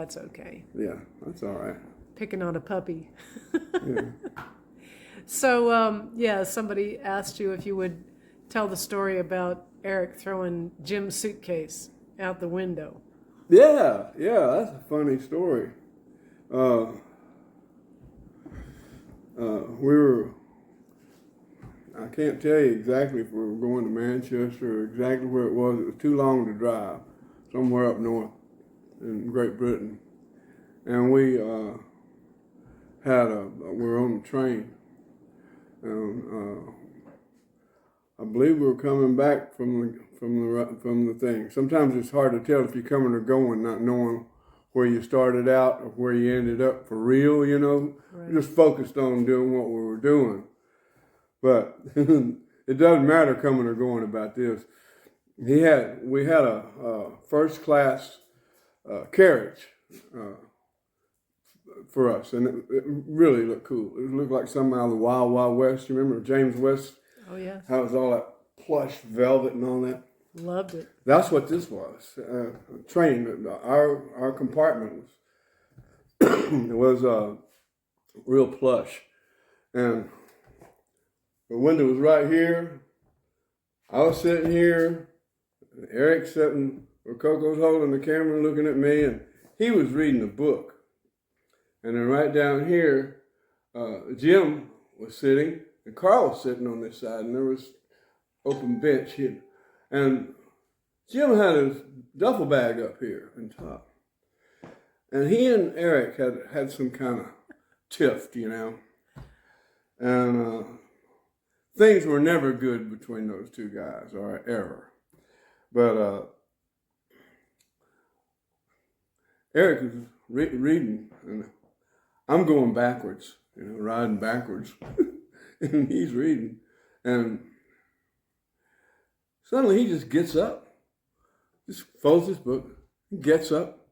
that's okay. Yeah, that's all right. Picking on a puppy. Yeah. So, yeah, somebody asked you if you would tell the story about Eric throwing Jim's suitcase out the window. Yeah, that's a funny story. Uh, we were, I can't tell you exactly if we were going to Manchester or exactly where it was. It was too long to drive, somewhere up north in Great Britain. And we we were on the train. And I believe we were coming back from the thing. Sometimes it's hard to tell if you're coming or going, not knowing where you started out or where you ended up for real, you know. Right. We're just focused on doing what we were doing. But it doesn't matter coming or going about this. We had a first class carriage for us, and it really looked cool. It looked like something out of the Wild Wild West. You remember James West? Oh, yeah. How it was all that plush velvet and all that. Loved it. That's what this was. Train. Our compartment was real plush, and the window was right here. I was sitting here. Eric sitting where Coco's holding the camera, looking at me, and he was reading a book. And then right down here, Jim was sitting, and Carl was sitting on this side, and there was open bench here. And Jim had his duffel bag up here on top. And he and Eric had some kind of tiff, you know. And things were never good between those two guys, or ever. But Eric was reading, and I'm going backwards, you know, riding backwards. And he's reading. And suddenly he just gets up, just folds his book, gets up.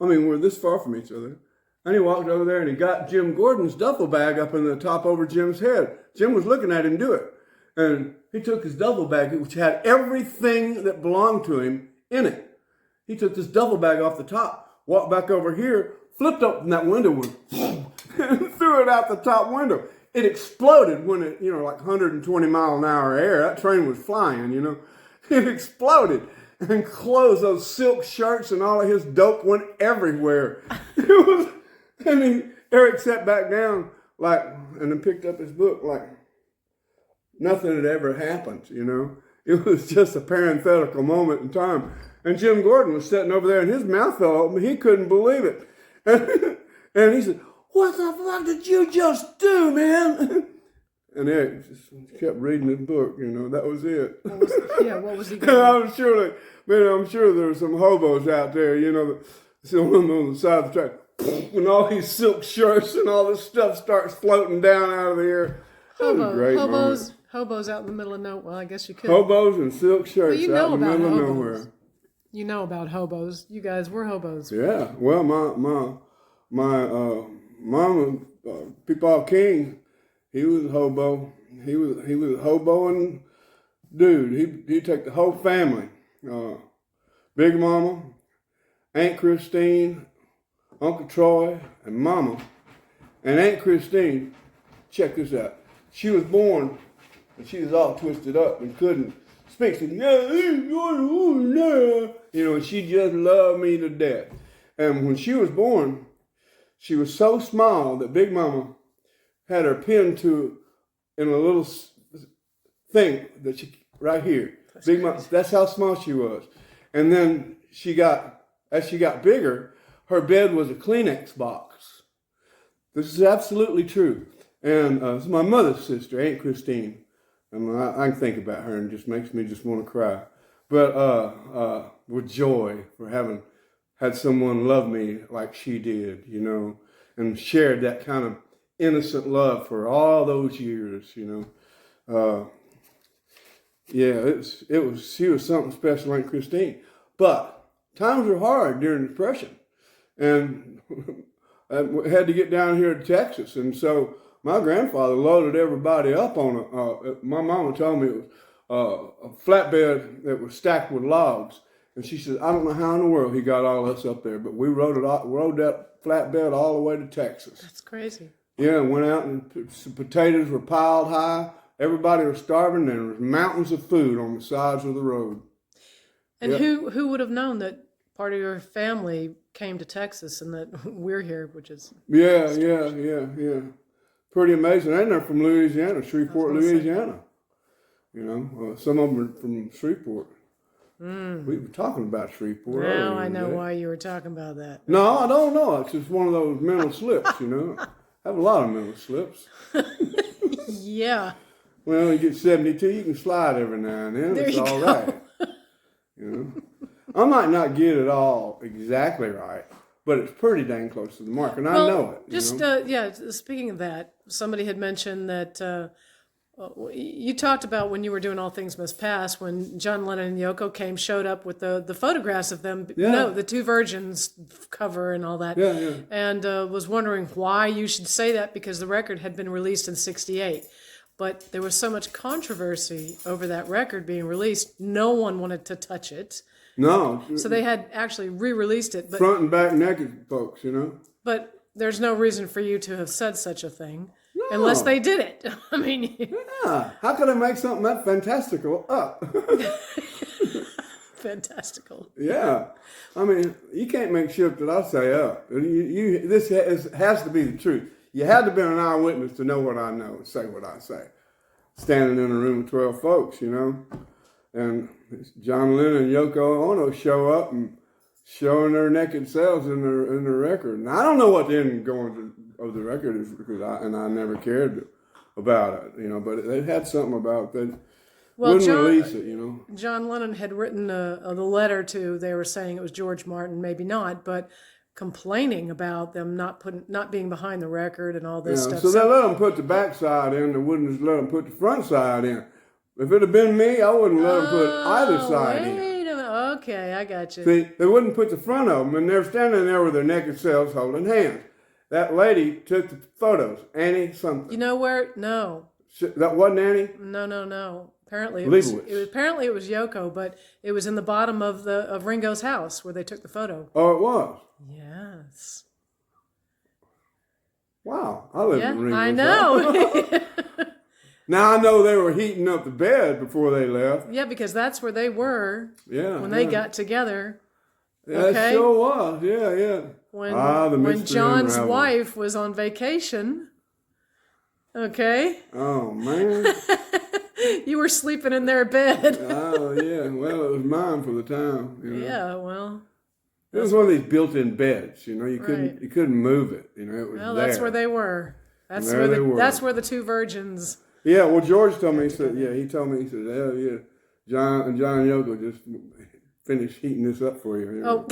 I mean, we're this far from each other. And he walked over there and he got Jim Gordon's duffel bag up in the top over Jim's head. Jim was looking at him do it. And he took his duffel bag, which had everything that belonged to him in it. He took this duffel bag off the top, walked back over here, flipped open that window and threw it out the top window. It exploded when it, you know, like 120 mile an hour air. That train was flying, you know. It exploded and closed. Those silk shirts and all of his dope went everywhere. It was, and Eric sat back down like, and then picked up his book like nothing had ever happened, you know. It was just a parenthetical moment in time. And Jim Gordon was sitting over there and his mouth fell open. He couldn't believe it. And he said, "What the fuck did you just do, man?" And Eric just kept reading his book, you know. That was it. What was he doing? I'm sure there were some hobos out there, you know, someone on the side of the track, and all these silk shirts and all this stuff starts floating down out of the air. Hobos out in the middle of nowhere. Well, I guess you could. Hobos and silk shirts out in the middle of nowhere. You know about hobos. You guys were hobos. Yeah. Well, my mama, Peepaw King, he was a hobo. He was a hoboing dude. He'd take the whole family. Big Mama, Aunt Christine, Uncle Troy, and Mama. And Aunt Christine, check this out. She was born, and she was all twisted up and couldn't speak. She said, you know, she just loved me to death. And when she was born, she was so small that Big Mama had her pinned to in a little thing that she right here. Big Mama, that's how small she was. And then as she got bigger, her bed was a Kleenex box. This is absolutely true. And it's my mother's sister, Aunt Christine. And I can think about her and it just makes me just want to cry. But with joy for having had someone love me like she did, you know, and shared that kind of innocent love for all those years, you know. She was something special, Aunt Christine. But times were hard during the Depression. And I had to get down here to Texas. And so my grandfather loaded everybody up on my mama told me it was a flatbed that was stacked with logs. And she said, I don't know how in the world he got all us up there, but we rode that flatbed all the way to Texas. That's crazy. Yeah, went out and some potatoes were piled high. Everybody was starving. There was mountains of food on the sides of the road. And who would have known that part of your family came to Texas and that we're here, which is Yeah. Pretty amazing. And they're from Louisiana, Shreveport, Louisiana. You know, some of them are from Shreveport. We were talking about Shreveport. Now I know why you were talking about that. No, I don't know. It's just one of those mental slips, you know. I have a lot of mental slips. Yeah. Well, you get 72, you can slide every now and then. It's all right. You know, I might not get it all exactly right, but it's pretty dang close to the mark, and I know it. Just speaking of that, somebody had mentioned that you talked about when you were doing All Things Must Pass, when John Lennon and Yoko showed up with the photographs of them. Yeah. No, the Two Virgins cover and all that. Yeah. And was wondering why you should say that, because the record had been released in '68. But there was so much controversy over that record being released, no one wanted to touch it. No. So they had actually re-released it. But, front and back naked folks, you know. But there's no reason for you to have said such a thing. No. Unless they did it. I mean... Yeah. How could I make something that fantastical up? Fantastical. Yeah. I mean, you can't make shit that I say up. This has to be the truth. You had to be an eyewitness to know what I know and say what I say. Standing in a room with 12 folks, you know. And John Lennon and Yoko Ono show up and showing their naked selves in the record. And I don't know what the end going of the record is, because I never cared about it, you know. But they had something about that. Wouldn't release it, you know. John Lennon had written the letter to, they were saying it was George Martin, maybe not, but complaining about them not being behind the record and all this stuff. So they let them put the back side in. They wouldn't just let them put the front side in. If it had been me, I wouldn't let them put either side in. Wait a minute. Okay, I got you. See, they wouldn't put the front of them, and they're standing there with their naked selves holding hands. That lady took the photos. Annie something. You know where? No. That wasn't Annie? No. Apparently it was Yoko, but it was in the bottom of Ringo's house where they took the photo. Oh, it was? Yes. Wow. I lived in Ringo's I know. house. Now I know they were heating up the bed before they left. Yeah, because that's where they were when they got together. Yeah, okay? It sure was. Yeah. When John's wife was on vacation. Okay. Oh, man. You were sleeping in their bed. Oh, yeah. Well, it was mine for the time. You know? Yeah, well. It was one of these built-in beds. You know, you couldn't move it. You know, it was there. That's where they were. That's where the Two Virgins. Yeah. Well, George told me. He said, "Hell yeah, John and Yoko just finished heating this up for you."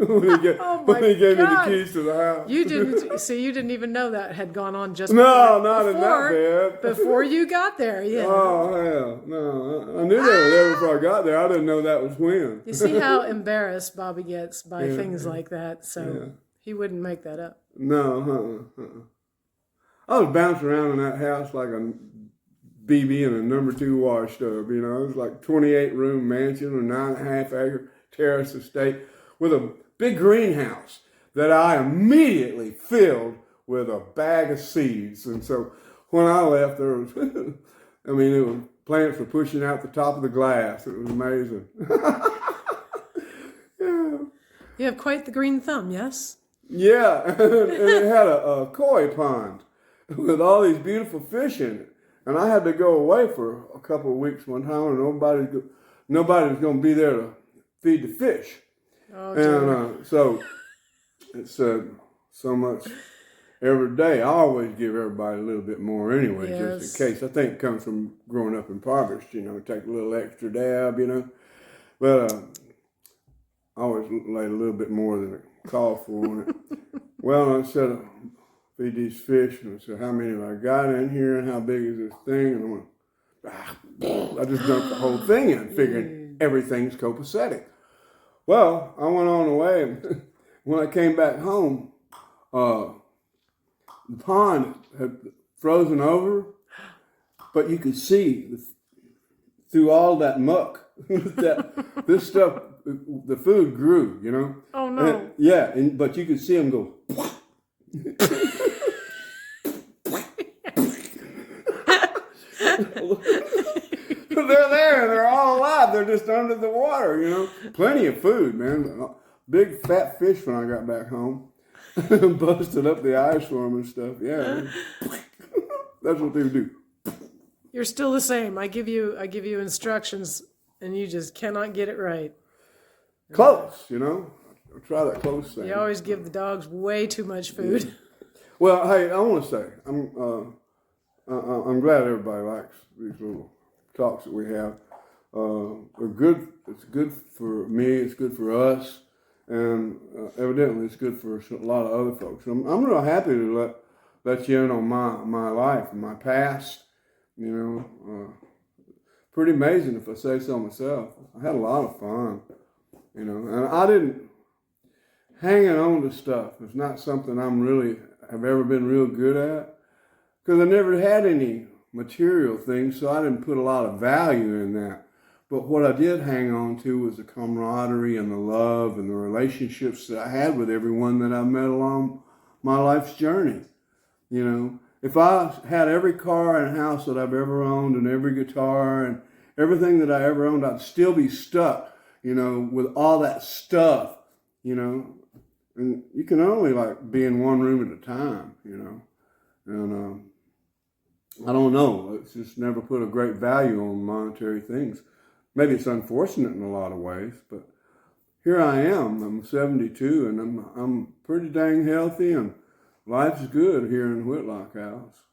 when he gave me the keys to the house. You didn't even know that had gone on just in that bed. Before you got there, yeah. Oh, hell, no. I knew they were there before I got there. I didn't know that was when. You see how embarrassed Bobby gets by things like that, so he wouldn't make that up. No, I was bouncing around in that house like a BB in a number 2 wash tub, you know. It was like 28-room mansion, a 9.5-acre terrace estate with a big greenhouse that I immediately filled with a bag of seeds. And so when I left, there was, it was plants were pushing out the top of the glass. It was amazing. Yeah. You have quite the green thumb, yes? Yeah, and it had a koi pond with all these beautiful fish in it. And I had to go away for a couple of weeks one time, and nobody's going to be there to feed the fish. Oh, dear. And so it's so much every day. I always give everybody a little bit more anyway, just in case. I think it comes from growing up impoverished, you know, take a little extra dab, you know. But I always laid a little bit more than it called for on it. Well, I said, feed these fish, and I said, how many have I got in here, and how big is this thing? And I just dumped the whole thing in, figuring everything's copacetic. Well, I went on away, and when I came back home, the pond had frozen over, but you could see through all that muck This stuff, the food grew, you know. Oh no. But you could see them go. They're there, they're all alive. They're just under the water, you know. Plenty of food, man. Big fat fish when I got back home. Busted up the ice for them and stuff. Yeah. That's what they do. You're still the same. I give you instructions and you just cannot get it right. Close, you know. I'll try that close thing. You always give the dogs way too much food. Well, hey, I want to say, I'm glad everybody likes these little talks that we have. They're good. It's good for me. It's good for us, and evidently, it's good for a lot of other folks. I'm real happy to let you in on my life and my past. You know, pretty amazing if I say so myself. I had a lot of fun. You know, and I didn't hanging on to stuff. It's not something have ever been real good at, because I never had any material things, so I didn't put a lot of value in that. But what I did hang on to was the camaraderie and the love and the relationships that I had with everyone that I met along my life's journey. You know, if I had every car and house that I've ever owned and every guitar and everything that I ever owned, I'd still be stuck, you know, with all that stuff, you know. And you can only be in one room at a time, you know. And I don't know. It's just never put a great value on monetary things. Maybe it's unfortunate in a lot of ways, but here I am. I'm 72 and I'm pretty dang healthy and life's good here in Whitlock House.